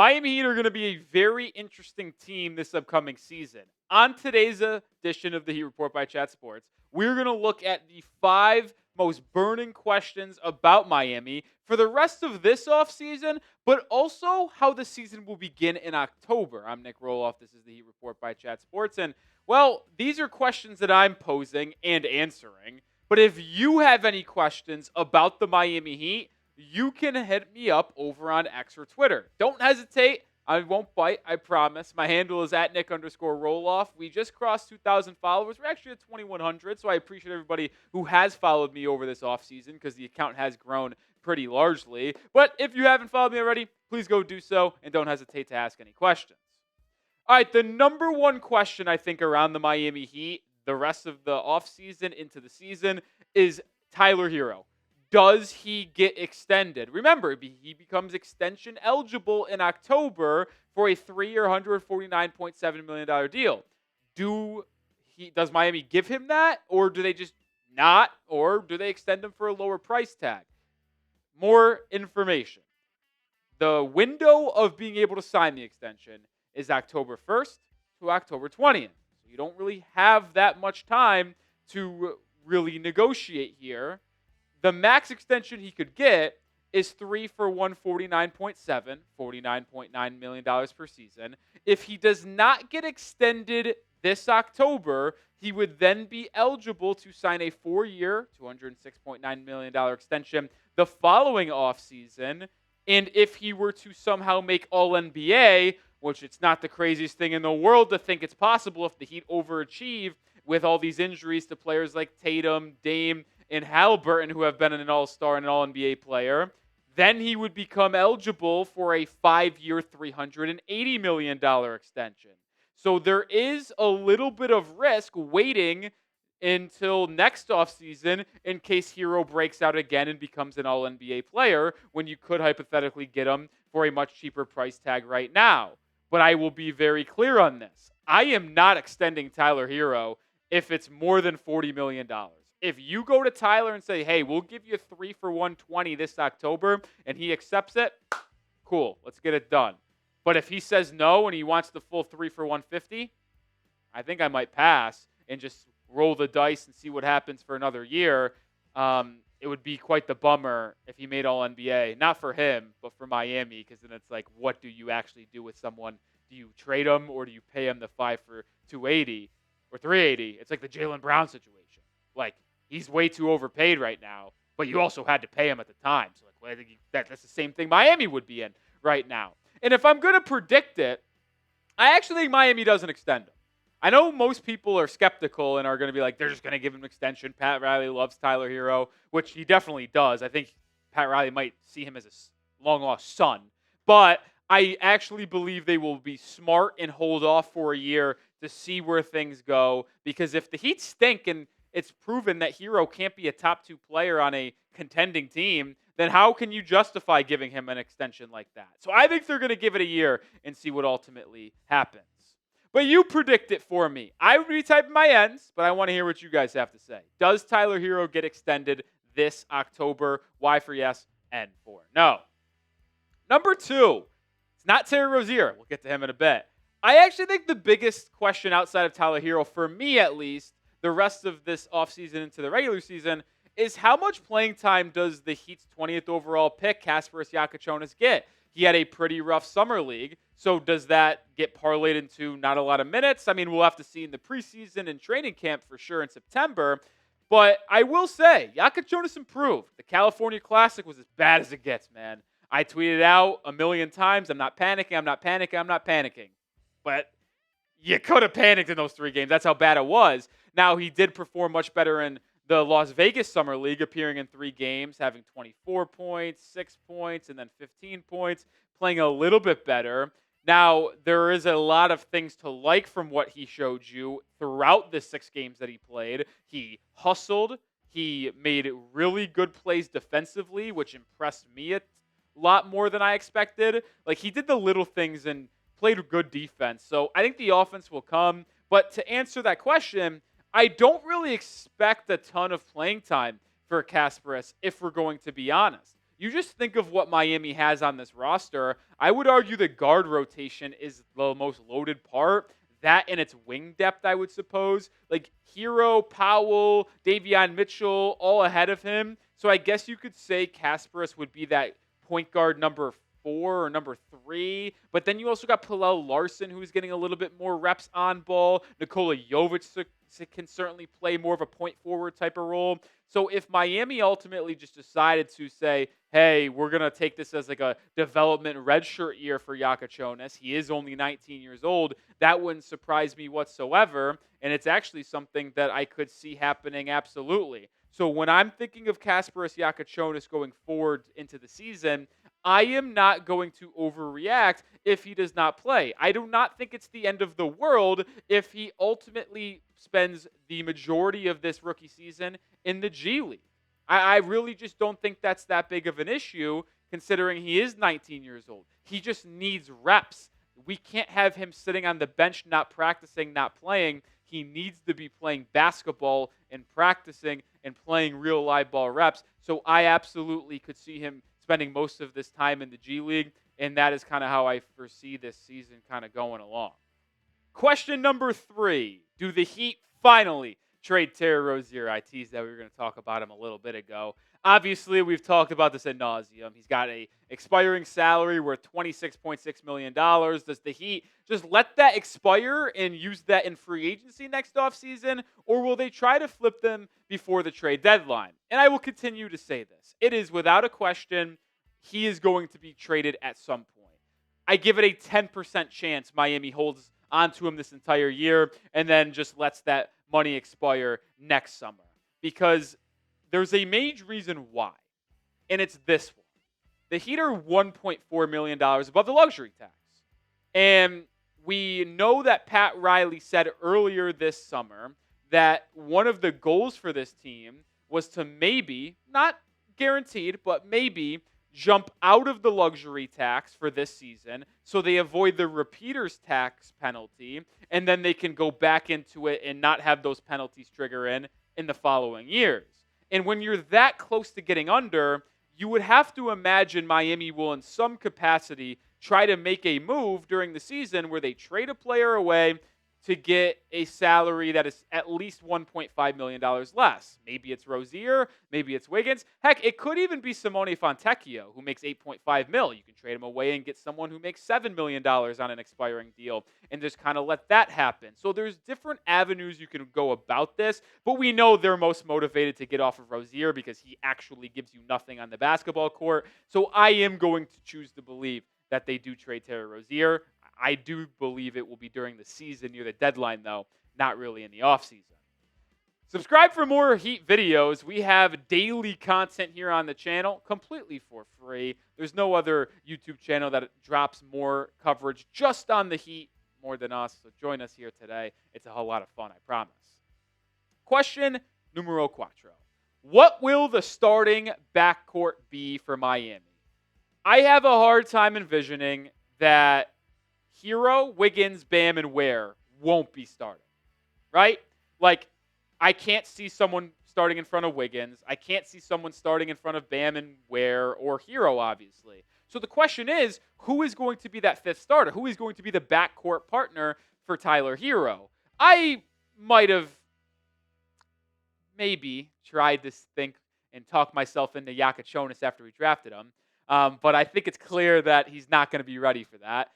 Miami Heat are going to be a very interesting team this upcoming season. On today's edition of the Heat Report by Chat Sports, we're going to look at the 5 most burning questions about Miami for the rest of this offseason, but also how the season will begin in October. I'm Nic Rohloff. This is the Heat Report by Chat Sports. And, well, these are questions that I'm posing and answering. But if you have any questions about the Miami Heat, you can hit me up over on X or Twitter. Don't hesitate. I won't bite, I promise. My handle is at Nic_Rohloff. We just crossed 2,000 followers. We're actually at 2,100, so I appreciate everybody who has followed me over this offseason because the account has grown pretty largely. But if you haven't followed me already, please go do so, and don't hesitate to ask any questions. All right, the number one question I think around the Miami Heat, the rest of the offseason into the season, is Tyler Herro. Does he get extended? Remember, he becomes extension eligible in October for a 3-year, $149.7 million deal. Does Miami give him that, or do they just not, or do they extend him for a lower price tag? More information. The window of being able to sign the extension is October 1st to October 20th. So you don't really have that much time to really negotiate here. The max extension he could get is 3 for $149.7, $49.9 million per season. If he does not get extended this October, he would then be eligible to sign a 4-year, $206.9 million extension the following offseason. And if he were to somehow make All-NBA, which it's not the craziest thing in the world to think it's possible if the Heat overachieve with all these injuries to players like Tatum, Dame, and Halliburton, who have been an All-Star and an All-NBA player, then he would become eligible for a 5-year, $380 million extension. So there is a little bit of risk waiting until next offseason in case Herro breaks out again and becomes an All-NBA player, when you could hypothetically get him for a much cheaper price tag right now. But I will be very clear on this. I am not extending Tyler Herro if it's more than $40 million. If you go to Tyler and say, hey, we'll give you 3 for $120 this October, and he accepts it, cool, let's get it done. But if he says no and he wants the full 3 for $150, I think I might pass and just roll the dice and see what happens for another year. It would be quite the bummer if he made All-NBA. Not for him, but for Miami, because then it's like, what do you actually do with someone? Do you trade him, or do you pay him the 5 for $280 or $380? It's like the Jaylen Brown situation. Like, he's way too overpaid right now, but you also had to pay him at the time. So, like, well, I think that's the same thing Miami would be in right now. And if I'm going to predict it, I actually think Miami doesn't extend him. I know most people are skeptical and are going to be like, they're just going to give him an extension. Pat Riley loves Tyler Herro, which he definitely does. I think Pat Riley might see him as a long-lost son. But I actually believe they will be smart and hold off for a year to see where things go. Because if the Heat stink and it's proven that Herro can't be a top 2 player on a contending team, then how can you justify giving him an extension like that? So I think they're going to give it a year and see what ultimately happens. But you predict it for me. I would be typing my ends, but I want to hear what you guys have to say. Does Tyler Herro get extended this October? Y for yes, N for no. Number 2, it's not Terry Rozier. We'll get to him in a bit. I actually think the biggest question outside of Tyler Herro, for me at least, the rest of this offseason into the regular season, is how much playing time does the Heat's 20th overall pick, Kasparas Jakucionis, get? He had a pretty rough summer league, so does that get parlayed into not a lot of minutes? I mean, we'll have to see in the preseason and training camp for sure in September, but I will say, Jakucionis improved. The California Classic was as bad as it gets, man. I tweeted out a million times, I'm not panicking, I'm not panicking, I'm not panicking. But you could have panicked in those 3 games. That's how bad it was. Now, he did perform much better in the Las Vegas Summer League, appearing in 3 games, having 24 points, 6 points, and then 15 points, playing a little bit better. Now, there is a lot of things to like from what he showed you throughout the 6 games that he played. He hustled. He made really good plays defensively, which impressed me a lot more than I expected. Like, he did the little things and played good defense. So I think the offense will come. But to answer that question, I don't really expect a ton of playing time for Kasparas, if we're going to be honest. You just think of what Miami has on this roster. I would argue the guard rotation is the most loaded part. That and its wing depth, I would suppose. Like Herro, Powell, Davion Mitchell, all ahead of him. So I guess you could say Kasparas would be that point guard number 4 or number 3. But then you also got Pallel Larson, who's getting a little bit more reps on ball. Nikola Jovic can certainly play more of a point forward type of role. So if Miami ultimately just decided to say, hey, we're going to take this as like a development redshirt year for Jakucionis, he is only 19 years old, that wouldn't surprise me whatsoever. And it's actually something that I could see happening absolutely. So when I'm thinking of Kasparas Jakucionis going forward into the season, I am not going to overreact if he does not play. I do not think it's the end of the world if he ultimately spends the majority of this rookie season in the G League. I really just don't think that's that big of an issue considering he is 19 years old. He just needs reps. We can't have him sitting on the bench, not practicing, not playing. He needs to be playing basketball and practicing and playing real live ball reps. So I absolutely could see him spending most of this time in the G League, and that is kind of how I foresee this season kind of going along. Question number 3. Do the Heat finally trade Terry Rozier? I teased that we were going to talk about him a little bit ago. Obviously, we've talked about this ad nauseum. He's got a expiring salary worth $26.6 million. Does the Heat just let that expire and use that in free agency next offseason, or will they try to flip them before the trade deadline? And I will continue to say this. It is without a question, he is going to be traded at some point. I give it a 10% chance Miami holds onto him this entire year and then just lets that money expire next summer, because there's a major reason why, and it's this one. The Heat are $1.4 million above the luxury tax. And we know that Pat Riley said earlier this summer that one of the goals for this team was to maybe, not guaranteed, but maybe jump out of the luxury tax for this season so they avoid the repeaters tax penalty, and then they can go back into it and not have those penalties trigger in the following years. And when you're that close to getting under, you would have to imagine Miami will in some capacity try to make a move during the season where they trade a player away to get a salary that is at least $1.5 million less. Maybe it's Rozier, maybe it's Wiggins. Heck, it could even be Simone Fontecchio, who makes $8.5 million. You can trade him away and get someone who makes $7 million on an expiring deal and just kind of let that happen. So there's different avenues you can go about this, but we know they're most motivated to get off of Rozier because he actually gives you nothing on the basketball court. So I am going to choose to believe that they do trade Terry Rozier. I do believe it will be during the season near the deadline, though, not really in the offseason. Subscribe for more Heat videos. We have daily content here on the channel, completely for free. There's no other YouTube channel that drops more coverage just on the Heat more than us, so join us here today. It's a whole lot of fun, I promise. Question numero cuatro. What will the starting backcourt be for Miami? I have a hard time envisioning that Herro, Wiggins, Bam, and Ware won't be starting, right? Like, I can't see someone starting in front of Wiggins. I can't see someone starting in front of Bam and Ware or Herro, obviously. So the question is, who is going to be that fifth starter? Who is going to be the backcourt partner for Tyler Herro? I might have maybe tried to think and talk myself into Jakucionis after we drafted him, but I think it's clear that he's not going to be ready for that.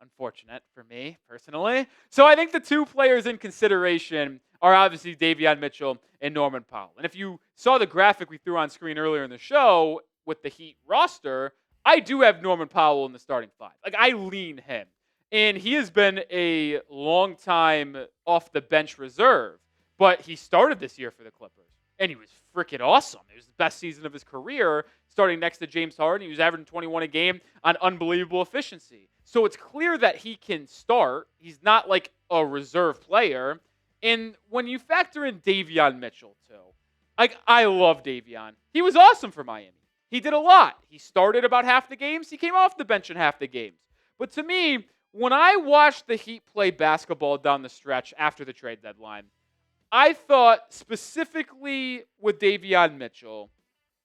Unfortunate for me, personally. So I think the two players in consideration are obviously Davion Mitchell and Norman Powell. And if you saw the graphic we threw on screen earlier in the show with the Heat roster, I do have Norman Powell in the starting five. Like, I lean him. And he has been a long time off the bench reserve, but he started this year for the Clippers. And he was freaking awesome. It was the best season of his career, starting next to James Harden. He was averaging 21 a game on unbelievable efficiency. So it's clear that he can start. He's not like a reserve player. And when you factor in Davion Mitchell, too, like, I love Davion. He was awesome for Miami. He did a lot. He started about half the games. He came off the bench in half the games. But to me, when I watched the Heat play basketball down the stretch after the trade deadline, I thought specifically with Davion Mitchell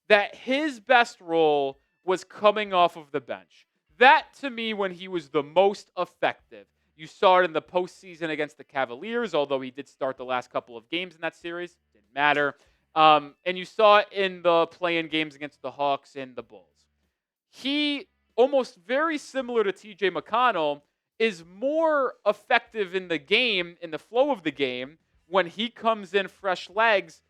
that his best role was coming off of the bench. That, to me, when he was the most effective. You saw it in the postseason against the Cavaliers, although he did start the last couple of games in that series. Didn't matter. And you saw it in the play-in games against the Hawks and the Bulls. He, almost very similar to TJ McConnell, is more effective in the game, in the flow of the game, when he comes in fresh legs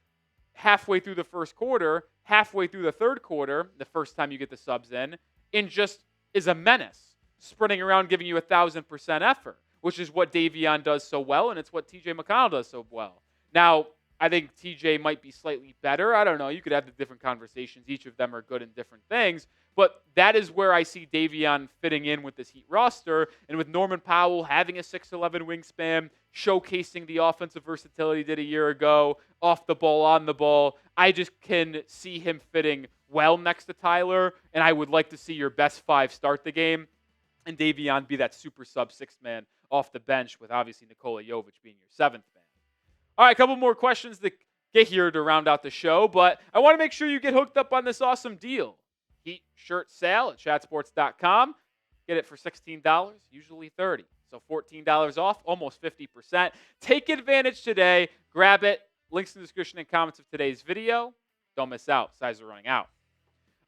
halfway through the first quarter, halfway through the third quarter, the first time you get the subs in, and just is a menace, sprinting around giving you 1,000% effort, which is what Davion does so well, and it's what TJ McConnell does so well. Now, I think TJ might be slightly better. I don't know. You could have the different conversations. Each of them are good in different things. But that is where I see Davion fitting in with this Heat roster. And with Norman Powell having a 6'11 wingspan, showcasing the offensive versatility he did a year ago, off the ball, on the ball, I just can see him fitting well next to Tyler. And I would like to see your best five start the game and Davion be that super sub sixth man off the bench, with obviously Nikola Jovic being your seventh man. All right, a couple more questions to get here to round out the show, but I want to make sure you get hooked up on this awesome deal. Heat shirt sale at chatsports.com. Get it for $16, usually $30. So $14 off, almost 50%. Take advantage today. Grab it. Links in the description and comments of today's video. Don't miss out. Sizes are running out.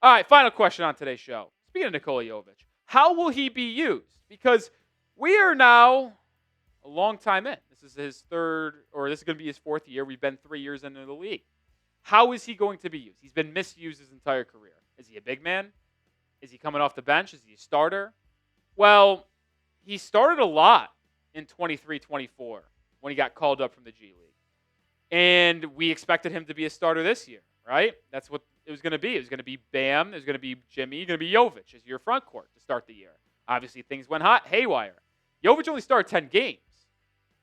All right, final question on today's show. Speaking of Nikola Jovic, how will he be used? Because we are now a long time in. This is his third, or this is going to be his fourth year. We've been 3 years into the league. How is he going to be used? He's been misused his entire career. Is he a big man? Is he coming off the bench? Is he a starter? Well, he started a lot in 23-24 when he got called up from the G League. And we expected him to be a starter this year, right? That's what it was going to be. It was going to be Bam. There's going to be Jimmy. Going to be Jovic as your front court to start the year. Obviously, things went hot, haywire. Jovic only started 10 games.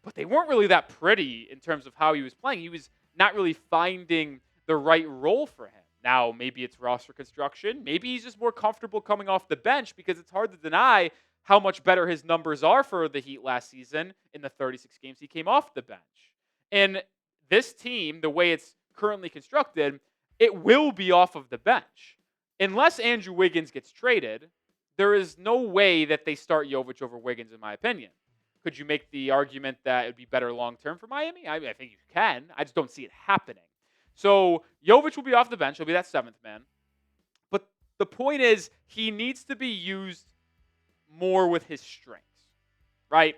But they weren't really that pretty in terms of how he was playing. He was not really finding the right role for him. Now, maybe it's roster construction. Maybe he's just more comfortable coming off the bench, because it's hard to deny how much better his numbers are for the Heat last season in the 36 games he came off the bench. And this team, the way it's currently constructed, it will be off of the bench. Unless Andrew Wiggins gets traded, there is no way that they start Jovic over Wiggins, in my opinion. Could you make the argument that it would be better long-term for Miami? I think you can. I just don't see it happening. So Jovic will be off the bench. He'll be that seventh man. But the point is, he needs to be used more with his strengths, right?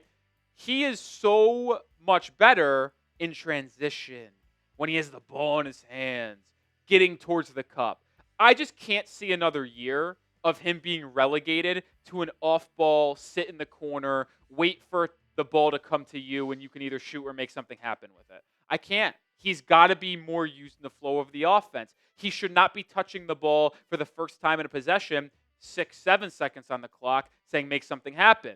He is so much better in transition, when he has the ball in his hands, getting towards the cup. I just can't see another year of him being relegated to an off-ball, sit in the corner, wait for the ball to come to you, and you can either shoot or make something happen with it. I can't. He's got to be more used in the flow of the offense. He should not be touching the ball for the first time in a possession, 6-7 seconds on the clock, saying make something happen.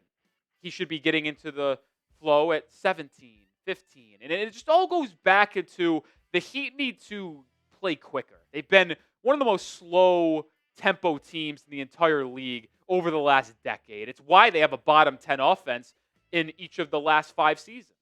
He should be getting into the flow at 17, 15. And it just all goes back into the Heat need to play quicker. They've been one of the most slow tempo teams in the entire league over the last decade. It's why they have a bottom 10 offense in each of the last 5 seasons.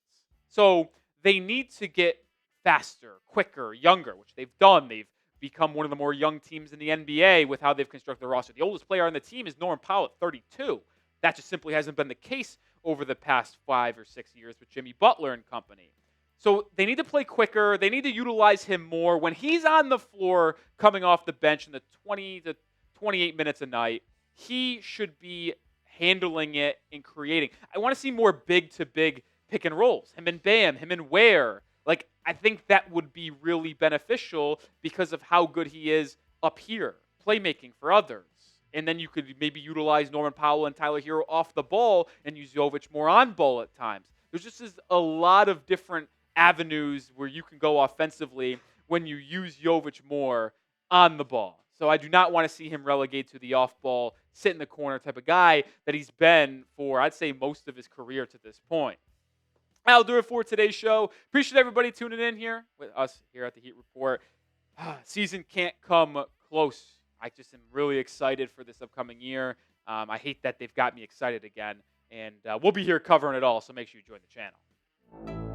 So they need to get faster, quicker, younger, which they've done. They've become one of the more young teams in the NBA with how they've constructed the roster. The oldest player on the team is Norman Powell at 32. That just simply hasn't been the case over the past 5 or 6 years with Jimmy Butler and company. So they need to play quicker. They need to utilize him more. When he's on the floor coming off the bench in the 20 to 28 minutes a night, he should be handling it and creating. I want to see more big-to-big pick and rolls. Him and Bam, him and Ware. Like, I think that would be really beneficial because of how good he is up here, playmaking for others. And then you could maybe utilize Norman Powell and Tyler Herro off the ball and use Jovic more on ball at times. There's just a lot of different avenues where you can go offensively when you use Jovic more on the ball. So I do not want to see him relegate to the off-ball, sit in the corner type of guy that he's been for, I'd say, most of his career to this point. That'll do it for today's show. Appreciate everybody tuning in here with us here at the Heat Report. Season can't come close. I just am really excited for this upcoming year. I hate that they've got me excited again. And we'll be here covering it all, so make sure you join the channel.